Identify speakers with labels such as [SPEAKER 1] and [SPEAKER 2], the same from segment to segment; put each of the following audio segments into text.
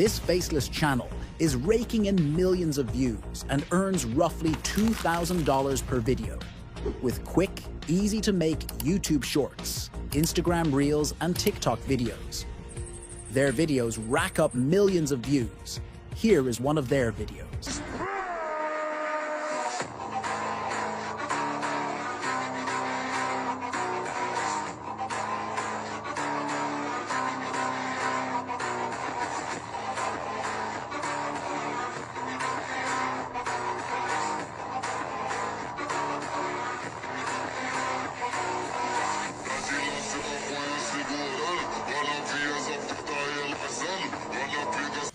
[SPEAKER 1] This faceless channel is raking in millions of views and earns roughly $2,000 per video. With quick, easy-to-make YouTube Shorts, Instagram Reels, and TikTok videos. Their videos rack up millions of views. Here is one of their videos.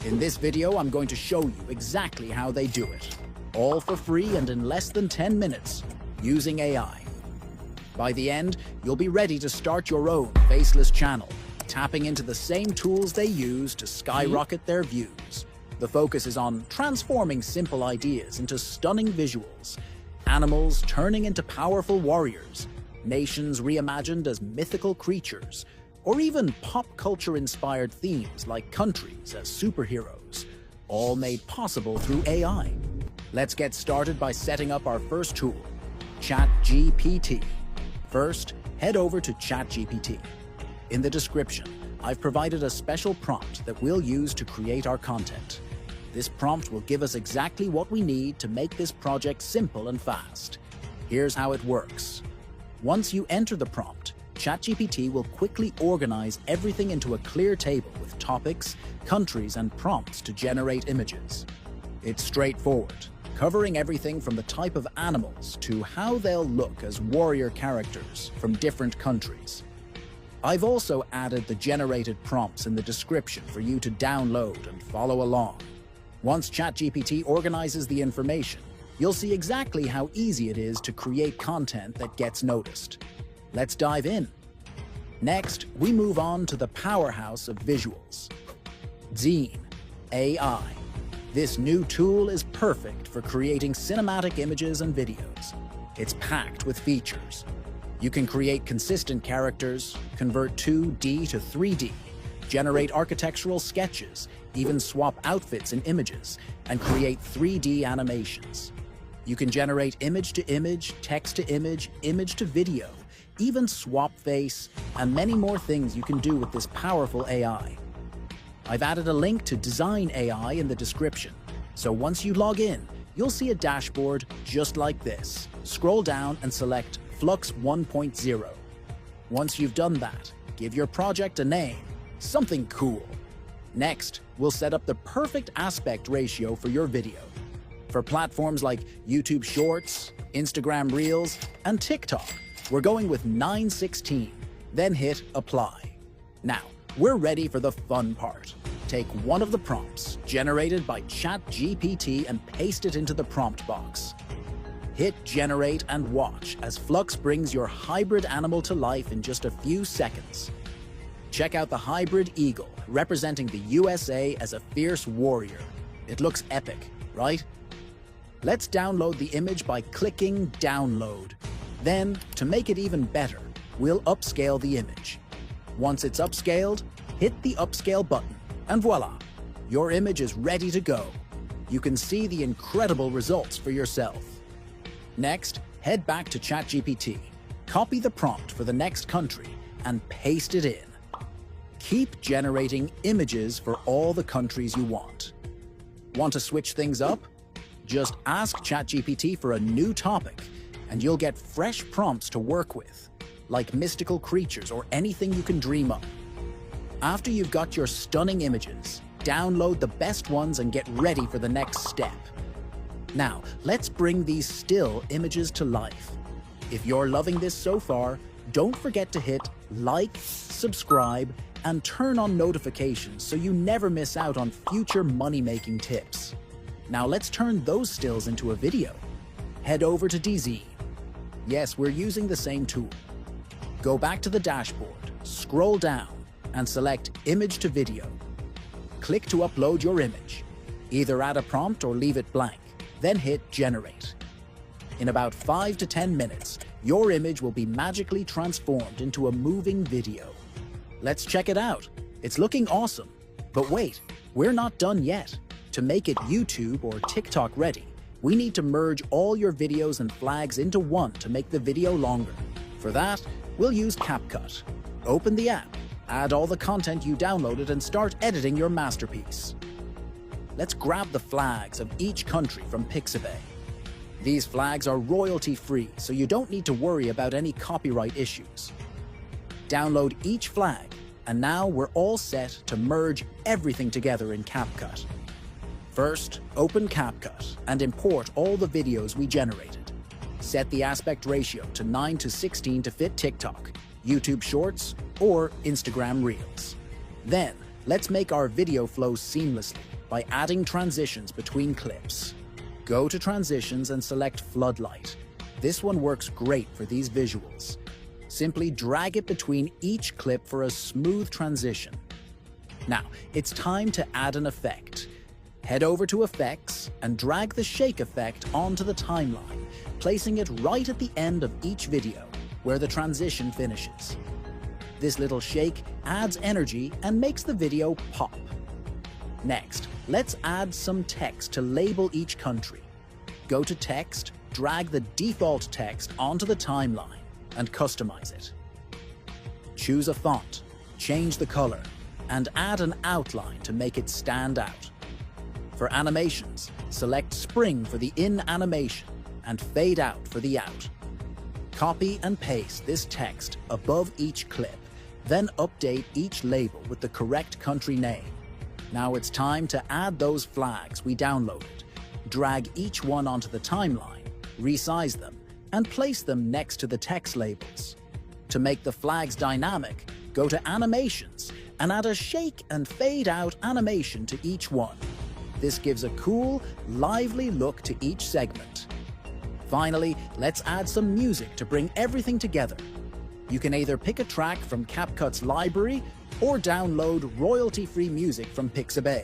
[SPEAKER 1] In this video, I'm going to show you exactly how they do it, all for free and in less than 10 minutes, using AI. By the end, you'll be ready to start your own faceless channel, tapping into the same tools they use to skyrocket their views. The focus is on transforming simple ideas into stunning visuals, animals turning into powerful warriors, nations reimagined as mythical creatures, or even pop culture-inspired themes like countries as superheroes, all made possible through AI. Let's get started by setting up our first tool, ChatGPT. First, head over to ChatGPT. In the description, I've provided a special prompt that we'll use to create our content. This prompt will give us exactly what we need to make this project simple and fast. Here's how it works. Once you enter the prompt, ChatGPT will quickly organize everything into a clear table with topics, countries, and prompts to generate images. It's straightforward, covering everything from the type of animals to how they'll look as warrior characters from different countries. I've also added the generated prompts in the description for you to download and follow along. Once ChatGPT organizes the information, you'll see exactly how easy it is to create content that gets noticed. Let's dive in. Next, we move on to the powerhouse of visuals, Dzine AI. This new tool is perfect for creating cinematic images and videos. It's packed with features. You can create consistent characters, convert 2D to 3D, generate architectural sketches, even swap outfits in images, and create 3D animations. You can generate image to image, text to image, image to video, even swap face, and many more things you can do with this powerful AI. I've added a link to Dzine AI in the description, so once you log in, you'll see a dashboard just like this. Scroll down and select Flux 1.0. Once you've done that, give your project a name, something cool. Next, we'll set up the perfect aspect ratio for your video. For platforms like YouTube Shorts, Instagram Reels, and TikTok, we're going with 9:16, then hit Apply. Now, we're ready for the fun part. Take one of the prompts generated by ChatGPT and paste it into the prompt box. Hit Generate and watch as Flux brings your hybrid animal to life in just a few seconds. Check out the hybrid eagle, representing the USA as a fierce warrior. It looks epic, right? Let's download the image by clicking Download. Then, to make it even better, we'll upscale the image. Once it's upscaled, hit the upscale button, and voila! Your image is ready to go. You can see the incredible results for yourself. Next, head back to ChatGPT, copy the prompt for the next country, and paste it in. Keep generating images for all the countries you want. Want to switch things up? Just ask ChatGPT for a new topic, and you'll get fresh prompts to work with, like mystical creatures or anything you can dream up. After you've got your stunning images, download the best ones and get ready for the next step. Now, let's bring these still images to life. If you're loving this so far, don't forget to hit like, subscribe, and turn on notifications so you never miss out on future money-making tips. Now let's turn those stills into a video. Head over to Dzine. Yes, we're using the same tool. Go back to the dashboard, scroll down, and select Image to Video. Click to upload your image. Either add a prompt or leave it blank, then hit Generate. In about 5 to 10 minutes, your image will be magically transformed into a moving video. Let's check it out. It's looking awesome. But wait, We're not done yet. To make it YouTube or TikTok ready, we need to merge all your videos and flags into one to make the video longer. For that, we'll use CapCut. Open the app, add all the content you downloaded and start editing your masterpiece. Let's grab the flags of each country from Pixabay. These flags are royalty-free, so you don't need to worry about any copyright issues. Download each flag, and now we're all set to merge everything together in CapCut. First, open CapCut and import all the videos we generated. Set the aspect ratio to 9:16 to fit TikTok, YouTube Shorts, or Instagram Reels. Then, let's make our video flow seamlessly by adding transitions between clips. Go to Transitions and select Floodlight. This one works great for these visuals. Simply drag it between each clip for a smooth transition. Now, it's time to add an effect. Head over to Effects and drag the shake effect onto the timeline, placing it right at the end of each video, where the transition finishes. This little shake adds energy and makes the video pop. Next, let's add some text to label each country. Go to Text, drag the default text onto the timeline, and customize it. Choose a font, change the color, and add an outline to make it stand out. For animations, select Spring for the in animation and Fade out for the out. Copy and paste this text above each clip, then update each label with the correct country name. Now it's time to add those flags we downloaded. Drag each one onto the timeline, resize them, and place them next to the text labels. To make the flags dynamic, go to Animations and add a shake and fade out animation to each one. This gives a cool, lively look to each segment. Finally, let's add some music to bring everything together. You can either pick a track from CapCut's library or download royalty-free music from Pixabay.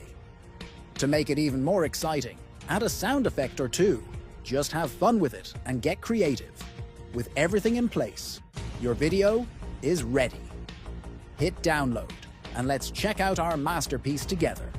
[SPEAKER 1] To make it even more exciting, add a sound effect or two. Just have fun with it and get creative. With everything in place, your video is ready. Hit download and let's check out our masterpiece together.